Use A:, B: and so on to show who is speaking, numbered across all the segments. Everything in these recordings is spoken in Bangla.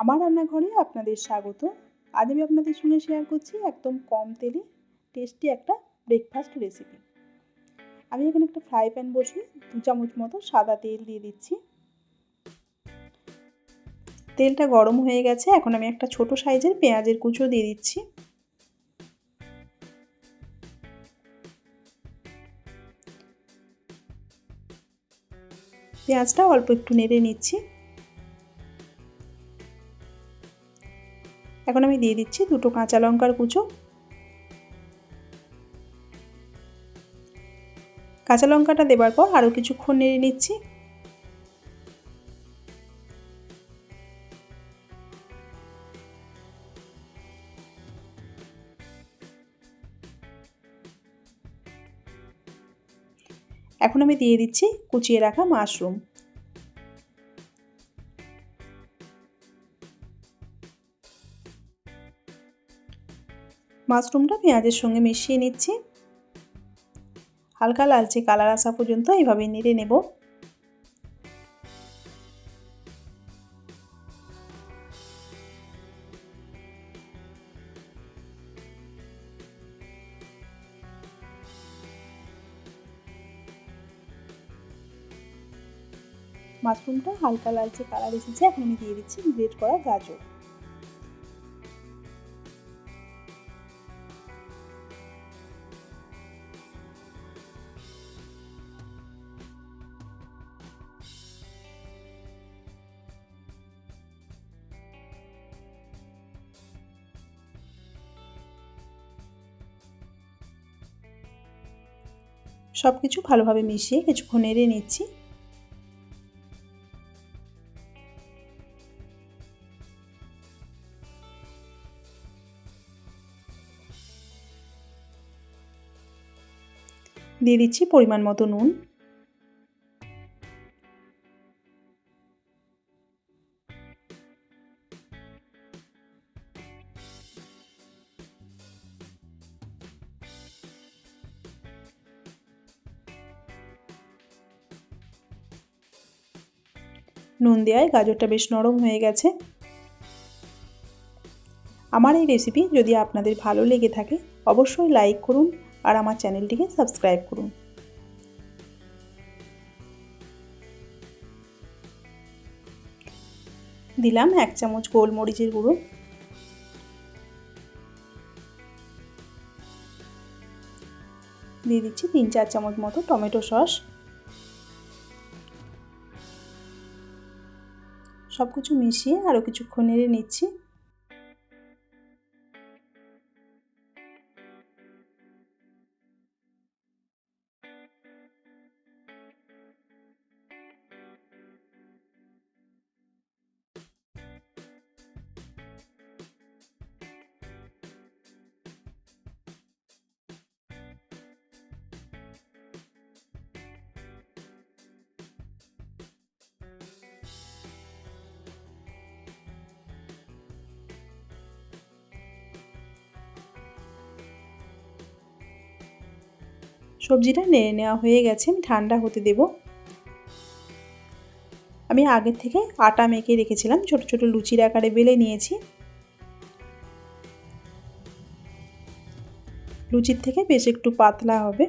A: আমার রান্নাঘরে আপনাদের স্বাগত। আজ আমি আপনাদের সঙ্গে শেয়ার করছি একদম কম তেলে টেস্টি একটা ব্রেকফাস্ট রেসিপি। আমি এখানে একটা ফ্রাই প্যান বসিয়ে 2 চামচ মতো সাদা তেল দিয়ে দিচ্ছি। তেলটা গরম হয়ে গেছে, এখন আমি একটা ছোট সাইজের পেঁয়াজের কুচো দিয়ে দিচ্ছি। পেঁয়াজটা অল্প একটু নেড়ে নিচ্ছি। এখন আমি দিয়ে দিচ্ছি 2টো কাঁচা লঙ্কার কুচো। কাঁচা লঙ্কাটা দেবার পর আরও কিছুক্ষণ নেড়ে নিচ্ছি। এখন আমি দিয়ে দিচ্ছি কুচিয়ে রাখা মাশরুম। মাশরুমটা পেঁয়াজের সঙ্গে মিশিয়ে নিচ্ছি। হালকা লালচে কালার আসা পর্যন্ত এইভাবে নেড়ে নেব। মাশরুমটা হালকা লালচে কালার এসেছে, এখন আমি দিয়ে দিচ্ছি গ্রেট করা গাজর। সব কিছু ভালোভাবে মিশিয়ে কিছুক্ষণ নেড়ে নিচ্ছি। দিয়ে দিচ্ছি পরিমাণ মতো নুন। নুন দেওয়ায় গাজরটা বেশ নরম হয়ে গেছে। আমার এই রেসিপি যদি আপনাদের ভালো লেগে থাকে অবশ্যই লাইক করুন আর আমার চ্যানেলটিকে সাবস্ক্রাইব করুন। দিলাম 1 চামচ গোলমরিচের গুঁড়ো। দিয়ে দিচ্ছি 3-4 চামচ মতো টমেটো সস। সব কিছু মিশিয়ে আরও কিছুক্ষণ নেড়ে নিচ্ছি। সবজিটা নেড়ে নেওয়া হয়ে গেছে, আমি ঠান্ডা হতে দেব। আমি আগের থেকে আটা মেখে রেখেছিলাম, ছোট ছোট লুচির আকারে বেলে নিয়েছি। লুচির থেকে বেশ একটু পাতলা হবে।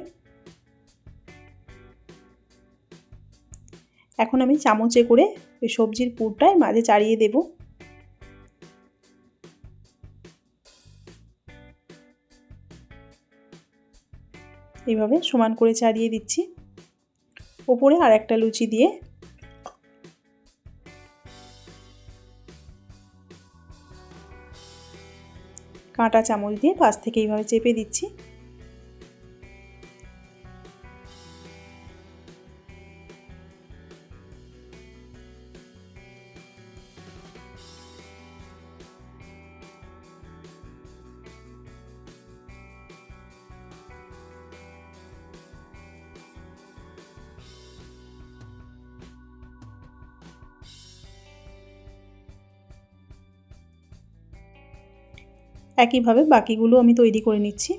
A: এখন আমি চামচে করে ওই সবজির পুরটায় মাঝে চাড়িয়ে দেব। এইভাবে সমান করে চাড়িয়ে দিচ্ছি। ওপরে আর একটা লুচি দিয়ে কাঁটা চামচ দিয়ে পাশ থেকে এইভাবে চেপে দিচ্ছি। একইভাবে বাকিগুলো আমি তৈরি করে নিচ্ছি।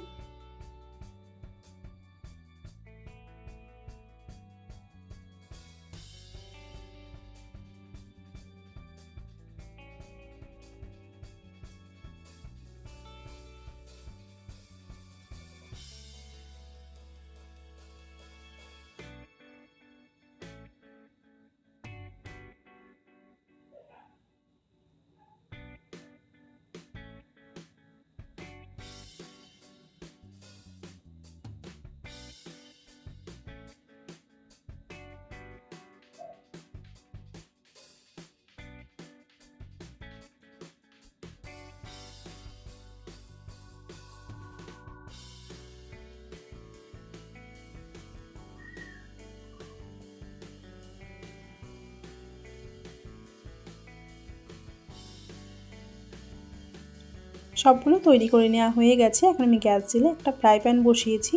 A: সবগুলো তৈরি করে নেওয়া হয়ে গেছে। এখন আমি গ্যাস জেলে একটা ফ্রাই প্যান বসিয়েছি।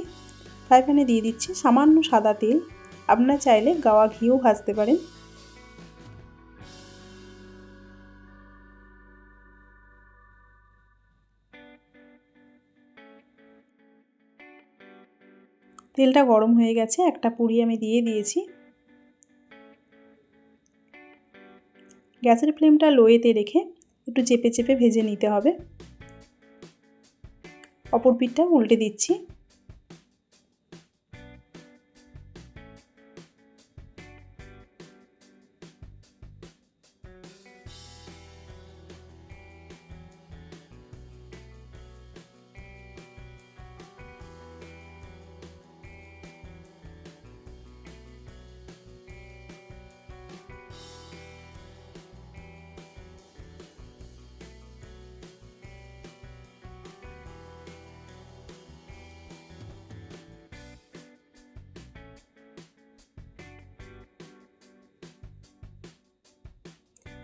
A: ফ্রাই প্যানে দিয়ে দিচ্ছি সামান্য সাদা তেল। আপনারা চাইলে গাওয়া ঘিও ভাজতে পারেন। তেলটা গরম হয়ে গেছে, একটা পুরি আমি দিয়ে দিয়েছি। গ্যাসের ফ্লেমটা লোয়েতে রেখে একটু চেপে চেপে ভেজে নিতে হবে। অপর পিঠটা উল্টে দিচ্ছি।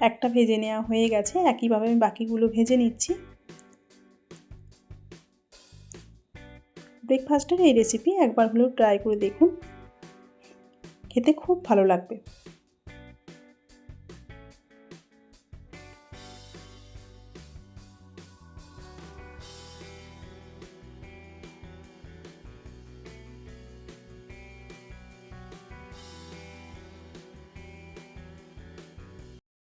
A: একটা ভেজে নেওয়া হয়ে গেছে, একইভাবে আমি বাকিগুলো ভেজে নিচ্ছি। ব্রেকফাস্টের এই রেসিপি একবার হলেও ট্রাই করে দেখুন, খেতে খুব ভালো লাগবে।